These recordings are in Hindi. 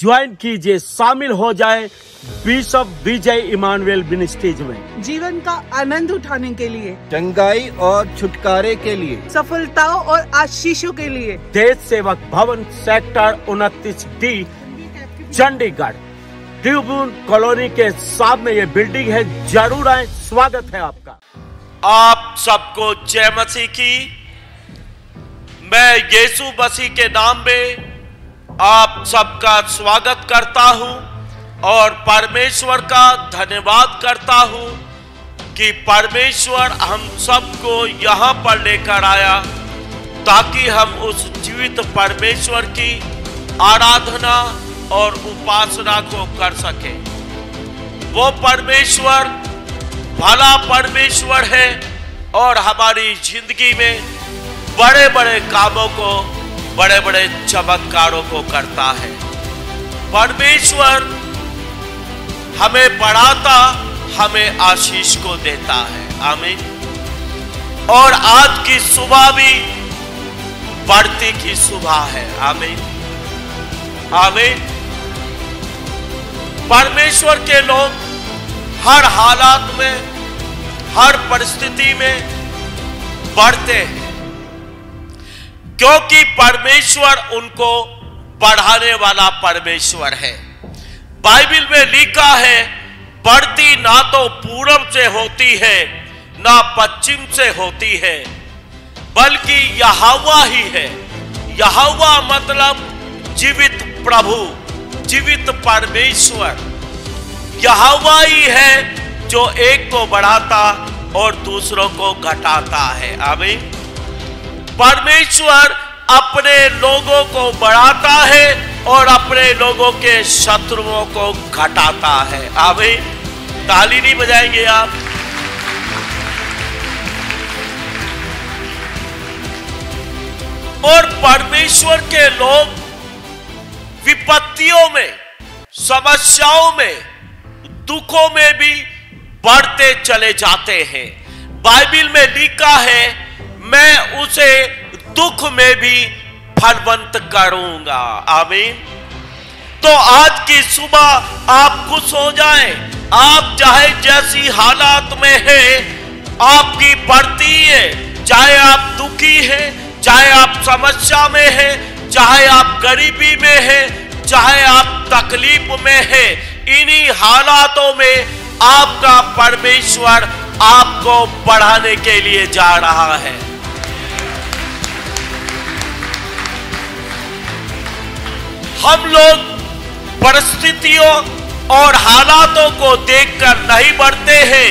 ज्वाइन कीजिए, शामिल हो जाए बिशप विजय इमानुएल मिनिस्ट्रीज में। जीवन का आनंद उठाने के लिए, चंगाई और छुटकारे के लिए, सफलताओं और आशीषों के लिए देश सेवक भवन sector 29D Chandigarh Tribune colony के सामने ये बिल्डिंग है। जरूर आए, स्वागत है आपका। आप सबको जय मसीह की। मैं यीशु मसीह के नाम में आप सबका स्वागत करता हूं और परमेश्वर का धन्यवाद करता हूं कि परमेश्वर हम सबको यहां पर लेकर आया ताकि हम उस जीवित परमेश्वर की आराधना और उपासना को कर सके। वो परमेश्वर भला परमेश्वर है और हमारी जिंदगी में बड़े बड़े कामों को, बड़े बड़े चमत्कारों को करता है। परमेश्वर हमें बढ़ाता, हमें आशीष को देता है। आमीन। और आज की सुबह भी बढ़ती की सुबह है। आमीन, आमीन। परमेश्वर के लोग हर हालात में, हर परिस्थिति में बढ़ते हैं क्योंकि परमेश्वर उनको बढ़ाने वाला परमेश्वर है। बाइबल में लिखा है, बढ़ती ना तो पूरब से होती है ना पश्चिम से होती है, बल्कि यहोवा ही है। यहोवा मतलब जीवित प्रभु, जीवित परमेश्वर। यहोवा ही है जो एक को बढ़ाता और दूसरों को घटाता है। आमीन। परमेश्वर अपने लोगों को बढ़ाता है और अपने लोगों के शत्रुओं को घटाता है। आमीन। ताली नहीं बजाएंगे आप? और परमेश्वर के लोग विपत्तियों में, समस्याओं में, दुखों में भी बढ़ते चले जाते हैं। बाइबल में लिखा है, मैं उसे दुख में भी फलवंत करूंगा। आमीन। तो आज की सुबह आप खुश हो जाएं। आप चाहे जैसी हालात में हैं, आपकी बढ़ती है। चाहे आप दुखी हैं, चाहे आप समस्या में हैं, चाहे आप गरीबी में हैं, चाहे आप तकलीफ में हैं, इन्हीं हालातों में आपका परमेश्वर आपको बढ़ाने के लिए जा रहा है। हम लोग परिस्थितियों और हालातों को देखकर नहीं बढ़ते हैं।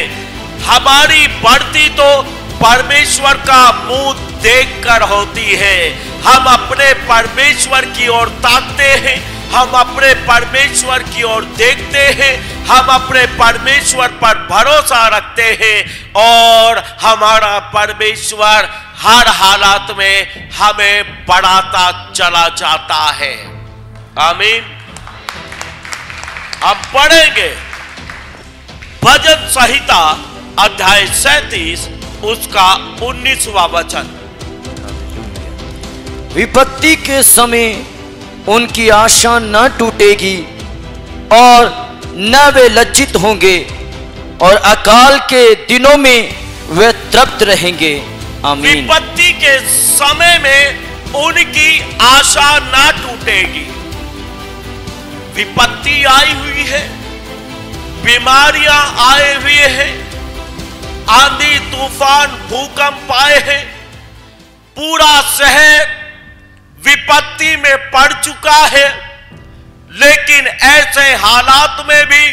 हमारी बढ़ती तो परमेश्वर का मुंह देखकर होती है। हम अपने परमेश्वर की ओर ताकते हैं, हम अपने परमेश्वर की ओर देखते हैं, हम अपने परमेश्वर पर भरोसा रखते हैं और हमारा परमेश्वर हर हालात में हमें बढ़ाता चला जाता है। आमीन। हम पढ़ेंगे भजन संहिता अध्याय 37 उसका 19वां वचन। विपत्ति के समय उनकी आशा न टूटेगी और न वे लज्जित होंगे और अकाल के दिनों में वे तृप्त रहेंगे। आमीन। विपत्ति के समय में उनकी आशा न टूटेगी। विपत्ति आई हुई है, बीमारियां आए हुए हैं, आंधी तूफान भूकंप आए हैं, पूरा शहर विपत्ति में पड़ चुका है। लेकिन ऐसे हालात में भी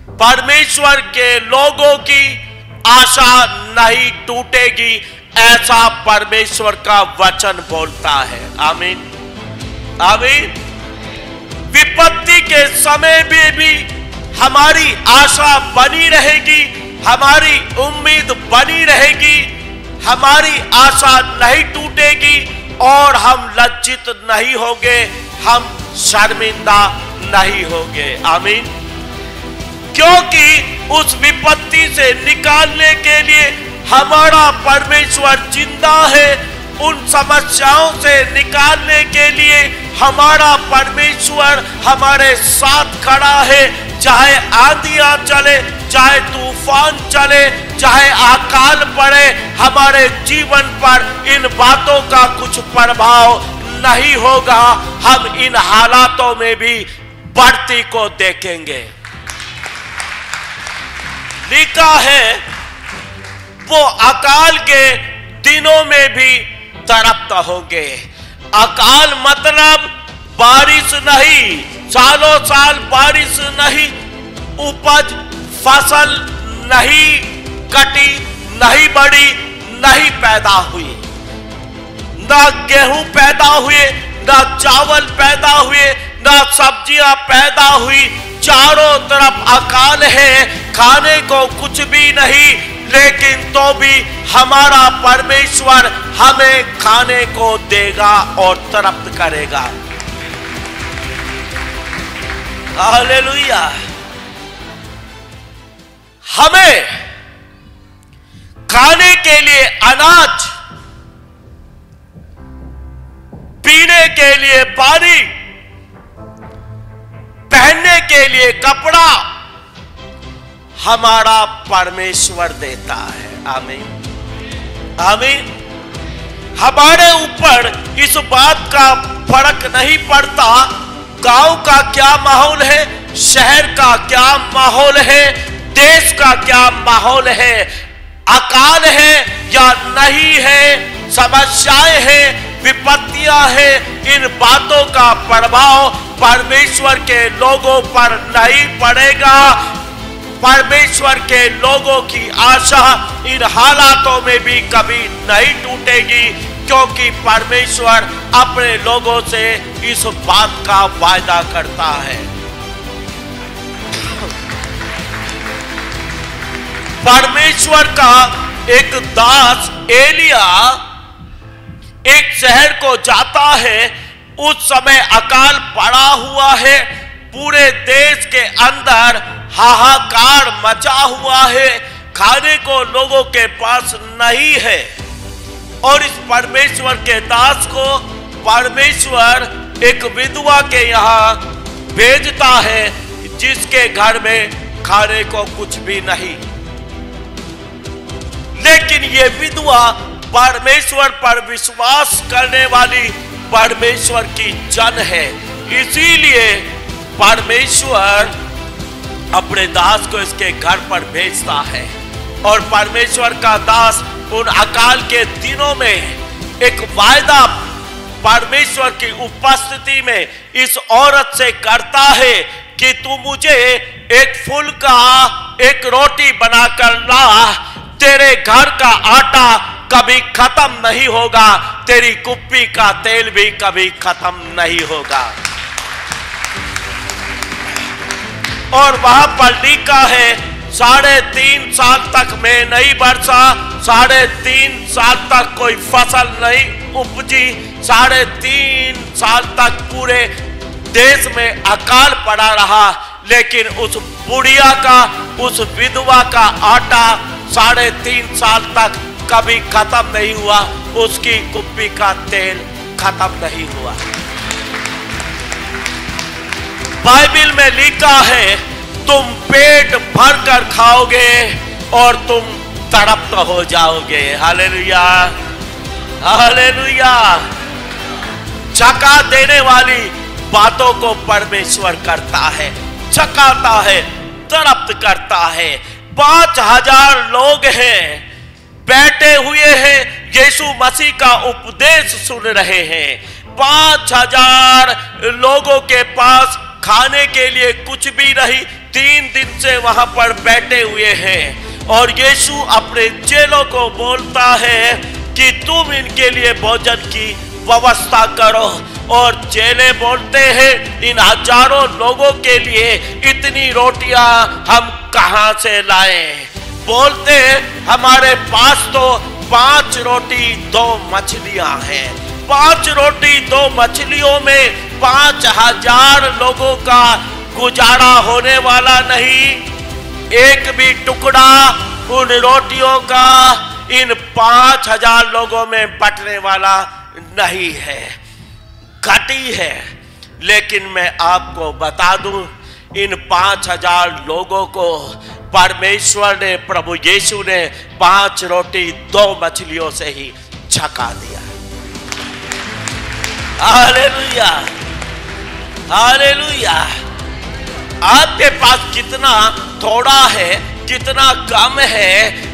परमेश्वर के लोगों की आशा नहीं टूटेगी, ऐसा परमेश्वर का वचन बोलता है। आमीन, आमीन। विपत्ति के समय में भी हमारी आशा बनी रहेगी, हमारी उम्मीद बनी रहेगी, हमारी आशा नहीं टूटेगी और हम लज्जित नहीं होंगे, हम शर्मिंदा नहीं होंगे। आमीन। क्योंकि उस विपत्ति से निकालने के लिए हमारा परमेश्वर जिंदा है उन समस्याओं से निकालने के लिए हमारा परमेश्वर हमारे साथ खड़ा है। चाहे आंधियां चले, चाहे तूफान चले, चाहे अकाल पड़े, हमारे जीवन पर इन बातों का कुछ प्रभाव नहीं होगा। हम इन हालातों में भी बढ़ती को देखेंगे। लिखा है वो अकाल के दिनों में भी तड़पता होंगे। अकाल मतलब बारिश नहीं, सालों साल बारिश नहीं, उपज फसल नहीं कटी, नहीं बढ़ी, नहीं पैदा हुई, ना गेहूं पैदा हुए, ना चावल पैदा हुए, ना सब्जियां पैदा हुई। चारों तरफ अकाल है, खाने को कुछ भी नहीं, लेकिन तो भी हमारा परमेश्वर हमें खाने को देगा और तृप्त करेगा। हालेलुया। हमें खाने के लिए अनाज, पीने के लिए पानी, पहनने के लिए कपड़ा हमारा परमेश्वर देता है। आमीन आमीन। हमारे ऊपर इस बात का फर्क नहीं पड़ता गांव का क्या माहौल है, शहर का क्या माहौल है, देश का क्या माहौल है, अकाल है या नहीं है, समस्याएं हैं, विपत्तियां हैं, इन बातों का प्रभाव परमेश्वर के लोगों पर नहीं पड़ेगा। परमेश्वर के लोगों की आशा इन हालातों में भी कभी नहीं टूटेगी, क्योंकि परमेश्वर अपने लोगों से इस बात का वायदा करता है। परमेश्वर का एक दास एलिया एक शहर को जाता है। उस समय अकाल पड़ा हुआ है, पूरे देश के अंदर हाहाकार मचा हुआ है, खाने को लोगों के पास नहीं है। और इस परमेश्वर के दास को परमेश्वर एक विधवा के यहाँ भेजता है, जिसके घर में खाने को कुछ भी नहीं। लेकिन ये विधवा परमेश्वर पर विश्वास करने वाली परमेश्वर की जन है, इसीलिए परमेश्वर अपने दास को इसके घर पर भेजता है। और परमेश्वर का दास उन अकाल के दिनों में एक वायदा परमेश्वर की उपस्थिति में इस औरत से करता है कि तू मुझे एक फूल का एक रोटी बनाकर ला, तेरे घर का आटा कभी खत्म नहीं होगा, तेरी कुप्पी का तेल भी कभी खत्म नहीं होगा। और वहां पर लिखा है 3.5 साल तक में नहीं बरसा, 3.5 साल तक कोई फसल नहीं उपजी, 3.5 साल तक पूरे देश में अकाल पड़ा रहा। लेकिन उस बुढ़िया का, उस विधवा का आटा 3.5 साल तक कभी खत्म नहीं हुआ, उसकी कुप्पी का तेल खत्म नहीं हुआ। बाइबल में लिखा है तुम पेट भर कर खाओगे और तुम तड़प हो जाओगे। Hallelujah hallelujah. चका देने वाली बातों को परमेश्वर करता है, चकाता है, तड़प करता है। 5000 लोग हैं, बैठे हुए हैं, यीशु मसीह का उपदेश सुन रहे हैं। 5000 लोगों के पास खाने के लिए कुछ भी नहीं, 3 दिन से वहां पर बैठे हुए हैं। और यीशु अपने चेलों को बोलता है कि तुम इनके लिए भोजन की व्यवस्था करो। और चेले बोलते हैं इन हजारों लोगों के लिए इतनी रोटियां हम कहां से लाएं। बोलते हैं हमारे पास तो 5 रोटी 2 मछलियां हैं। 5 रोटी 2 मछलियों में 5000 लोगों का गुजारा होने वाला नहीं। एक भी टुकड़ा उन रोटियों का इन 5000 लोगों में बंटने वाला नहीं है, घटी है। लेकिन मैं आपको बता दूं, इन 5000 लोगों को परमेश्वर ने, प्रभु यीशु ने 5 रोटी 2 मछलियों से ही छका दिया। Hallelujah, hallelujah. आपके पास कितना थोड़ा है, कितना कम है,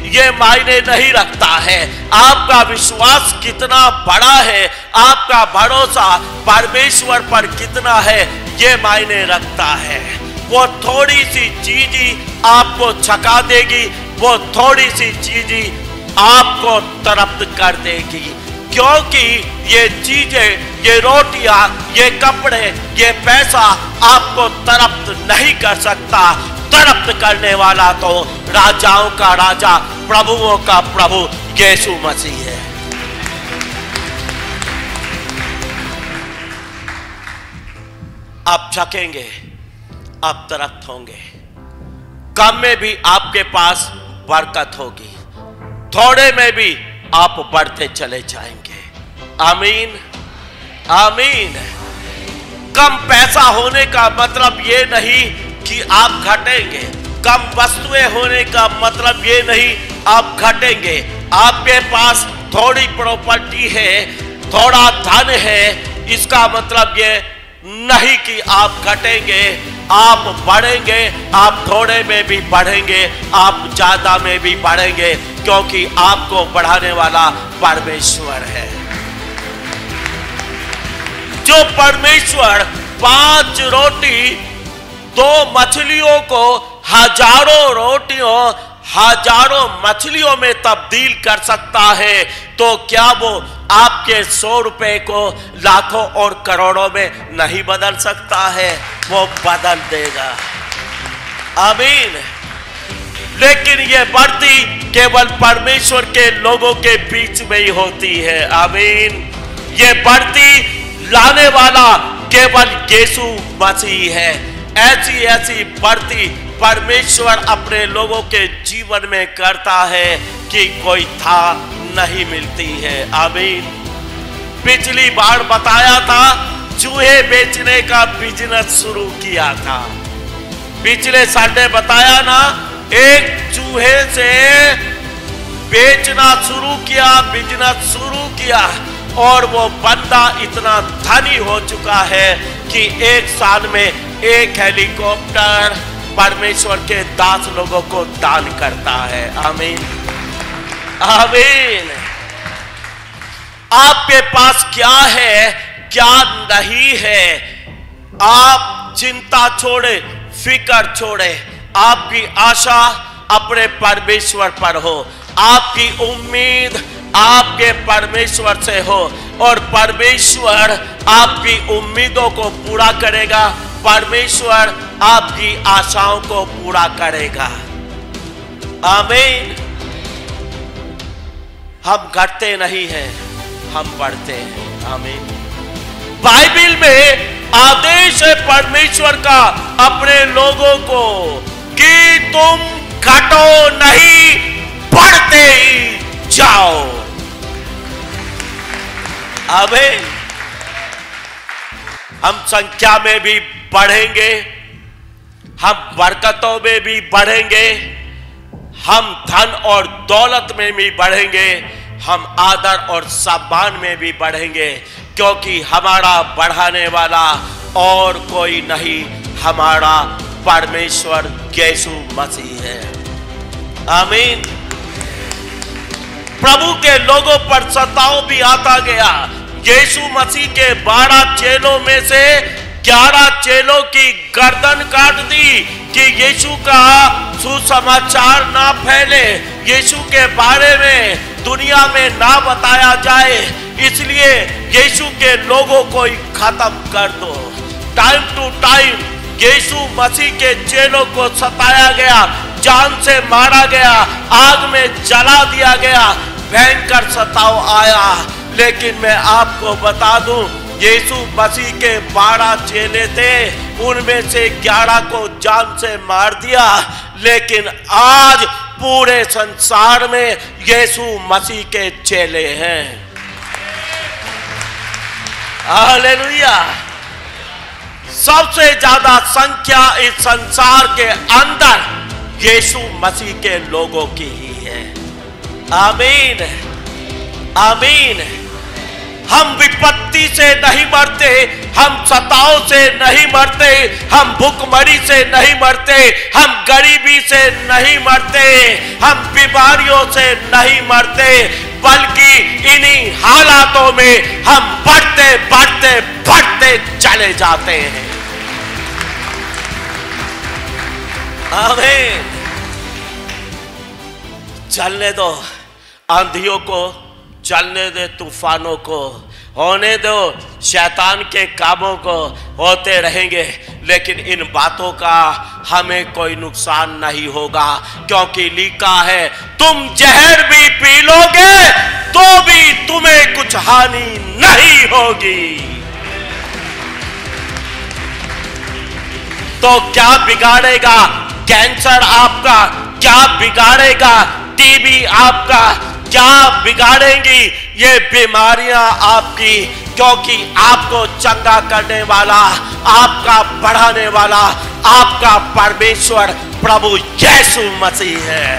ये मायने नहीं रखता है। आपका विश्वास कितना बड़ा है, आपका भरोसा परमेश्वर पर कितना है, ये मायने रखता है। वो थोड़ी सी चीज ही आपको छका देगी, वो थोड़ी सी चीज ही आपको तृप्त कर देगी। क्योंकि ये चीजें, ये रोटियां, ये कपड़े, ये पैसा आपको तृप्त नहीं कर सकता। तृप्त करने वाला तो राजाओं का राजा, प्रभुओं का प्रभु यीशु मसीह है। आप छकेंगे, आप तृप्त होंगे। कम में भी आपके पास बरकत होगी, थोड़े में भी आप बढ़ते चले जाएंगे। आमीन, आमीन। कम पैसा होने का मतलब ये नहीं कि आप घटेंगे। कम वस्तुएं होने का मतलब ये नहीं आप घटेंगे। आपके पास थोड़ी प्रॉपर्टी है, थोड़ा धन है, इसका मतलब ये नहीं कि आप घटेंगे। आप बढ़ेंगे, आप थोड़े में भी बढ़ेंगे, आप ज्यादा में भी बढ़ेंगे, क्योंकि आपको बढ़ाने वाला परमेश्वर है। जो परमेश्वर 5 रोटी 2 मछलियों को हजारों रोटियों, हजारों मछलियों में तब्दील कर सकता है, तो क्या वो आपके 100 रुपए को लाखों और करोड़ों में नहीं बदल सकता है? वो बदल देगा। आमीन। लेकिन ये बढ़ती केवल परमेश्वर के लोगों के बीच में ही होती है। आमीन। ये बढ़ती लाने वाला केवल यीशु मसीह है। ऐसी ऐसी बढ़ती परमेश्वर अपने लोगों के जीवन में करता है कि कोई था नहीं मिलती है। आमीन। पिछली बार बताया था, चूहे बेचने का बिजनेस शुरू किया था। पिछले संडे बताया ना, एक चूहे से बेचना शुरू किया, बिजनेस शुरू किया, और वो बंदा इतना धनी हो चुका है कि एक साल में 1 हेलीकॉप्टर परमेश्वर के दास लोगों को दान करता है। आमीन, आमीन। आपके पास क्या है, क्या नहीं है, आप चिंता छोड़े, फिकर छोड़े। आपकी आशा अपने परमेश्वर पर हो, आपकी उम्मीद आपके परमेश्वर से हो, और परमेश्वर आपकी उम्मीदों को पूरा करेगा। परमेश्वर आपकी आशाओं को पूरा करेगा। आमीन। हम घटते नहीं हैं, हम बढ़ते हैं। आमीन। बाइबल में आदेश है परमेश्वर का अपने लोगों को कि तुम घटो नहीं, बढ़ते ही जाओ। आमीन। हम संख्या में भी बढ़ेंगे, हम बरकतों में भी बढ़ेंगे, हम धन और दौलत में भी बढ़ेंगे, हम आदर और सम्मान में भी बढ़ेंगे, क्योंकि हमारा बढ़ाने वाला और कोई नहीं, हमारा परमेश्वर यीशु मसीह है। आमीन। प्रभु के लोगों पर सताव भी आता गया। यीशु मसीह के 12 चेलों में से 11 चेलों की गर्दन काट दी कि यीशु का सुसमाचार ना फैले, यीशु के बारे में दुनिया में ना बताया जाए, इसलिए यीशु के लोगों को ही खत्म कर दो। टाइम टू टाइम यीशु मसीह के चेलों को सताया गया, जान से मारा गया, आग में जला दिया गया, भयंकर सताव आया। लेकिन मैं आपको बता दूं, यीशु मसीह के 12 चेले थे, उनमें से 11 को जान से मार दिया, लेकिन आज पूरे संसार में यीशु मसीह के चेले हैं। हालेलुया। सबसे ज्यादा संख्या इस संसार के अंदर यीशु मसीह के लोगों की ही है। आमीन, आमीन। हम विपत्ति से नहीं मरते, हम सताव से नहीं मरते, हम भूखमरी से नहीं मरते, हम गरीबी से नहीं मरते, हम बीमारियों से नहीं मरते, बल्कि इन्हीं हालातों में हम बढ़ते बढ़ते बढ़ते चले जाते हैं। आमीन। चलने दो आंधियों को, चलने दे तूफानों को, होने दो शैतान के कामों को, होते रहेंगे, लेकिन इन बातों का हमें कोई नुकसान नहीं होगा, क्योंकि लिखा है तुम जहर भी पी लोगे तो भी तुम्हें कुछ हानि नहीं होगी। तो क्या बिगाड़ेगा कैंसर आपका? क्या बिगाड़ेगा टीबी आपका? क्या बिगाड़ेंगी ये बीमारियां आपकी? क्योंकि आपको चंगा करने वाला, आपका बढ़ाने वाला आपका परमेश्वर प्रभु यीशु मसीह है।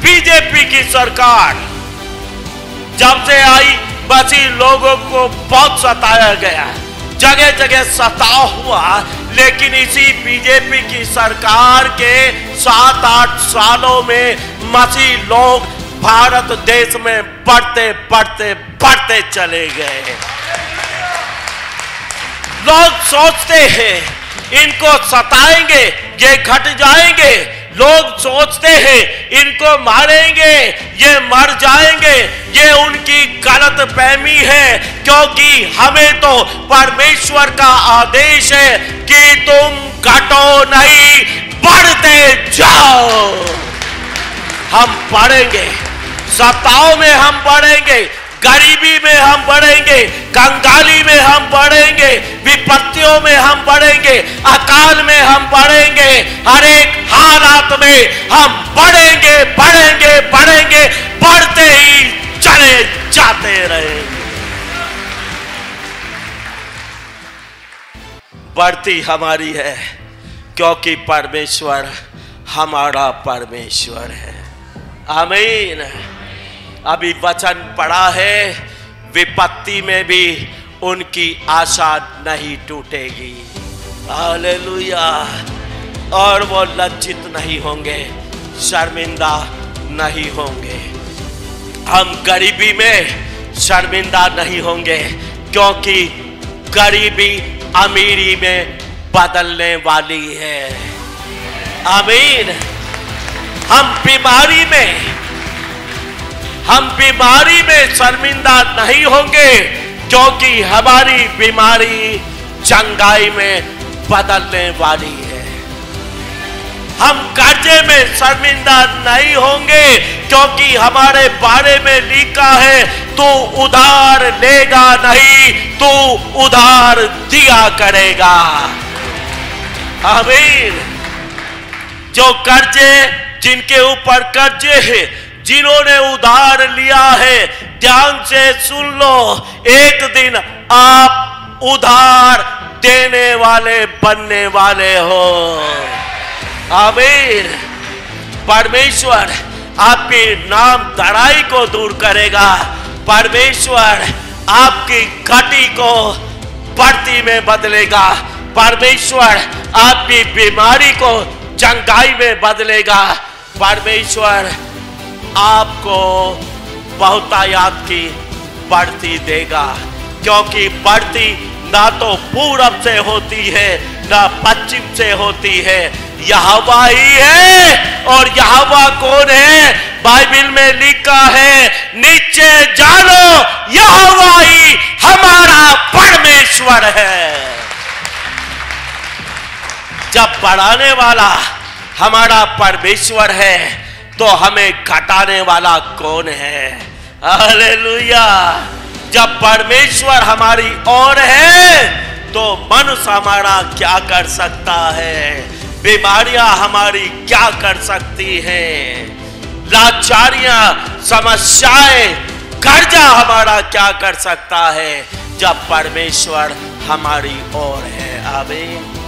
बीजेपी की सरकार जब से आई, मसीह लोगों को बहुत सताया गया, जगह जगह सताव हुआ, लेकिन इसी बीजेपी की सरकार के 7-8 सालों में मसीह लोग भारत देश में बढ़ते बढ़ते बढ़ते चले गए। लोग सोचते हैं इनको सताएंगे ये घट जाएंगे, लोग सोचते हैं इनको मारेंगे ये मर जाएंगे। ये उनकी गलत फहमी है, क्योंकि हमें तो परमेश्वर का आदेश है कि तुम घटो नहीं, बढ़ते जाओ। हम बढ़ेंगे, सताव में हम बढ़ेंगे, गरीबी में हम बढ़ेंगे, कंगाली में हम बढ़ेंगे, विपत्तियों में हम बढ़ेंगे, अकाल में हम बढ़ेंगे, हर एक हालात में हम बढ़ेंगे बढ़ेंगे बढ़ेंगे, बढ़ते ही चले जाते रहेंगे। बढ़ती हमारी है, क्योंकि परमेश्वर हमारा परमेश्वर है। आमीन। अभी वचन पढ़ा है, विपत्ति में भी उनकी आशा नहीं टूटेगी। हालेलुया। और वो लज्जित नहीं होंगे, शर्मिंदा नहीं होंगे। हम गरीबी में शर्मिंदा नहीं होंगे, क्योंकि गरीबी अमीरी में बदलने वाली है। आमीन। हम बीमारी में शर्मिंदा नहीं होंगे, क्योंकि हमारी बीमारी चंगाई में बदलने वाली है। हम कर्जे में शर्मिंदा नहीं होंगे, क्योंकि हमारे बारे में लिखा है तू उधार लेगा नहीं, तू उधार दिया करेगा। आमीन। जो कर्जे, जिनके ऊपर कर्जे है, जिन्होंने उधार लिया है, ध्यान से सुन लो, एक दिन आप उधार देने वाले बनने वाले हो। आमीन। परमेश्वर आपकी नाम धराई को दूर करेगा। परमेश्वर आपकी घटी को बढ़ती में बदलेगा। परमेश्वर आपकी बीमारी को चंगाई में बदलेगा। परमेश्वर आपको बहुतायत की बढ़ती देगा, क्योंकि बढ़ती ना तो पूरब से होती है ना पश्चिम से होती है, यहोवा ही है। और यहोवा कौन है? बाइबल में लिखा है, नीचे जानो यहोवा ही हमारा परमेश्वर है। जब बढ़ाने वाला हमारा परमेश्वर है, तो हमें घटाने वाला कौन है? हालेलुया। जब परमेश्वर हमारी ओर है, तो मनुष्य हमारा क्या कर सकता है? बीमारियां हमारी क्या कर सकती हैं, लाचारियां, समस्याएं, कर्जा हमारा क्या कर सकता है जब परमेश्वर हमारी ओर है। आमीन।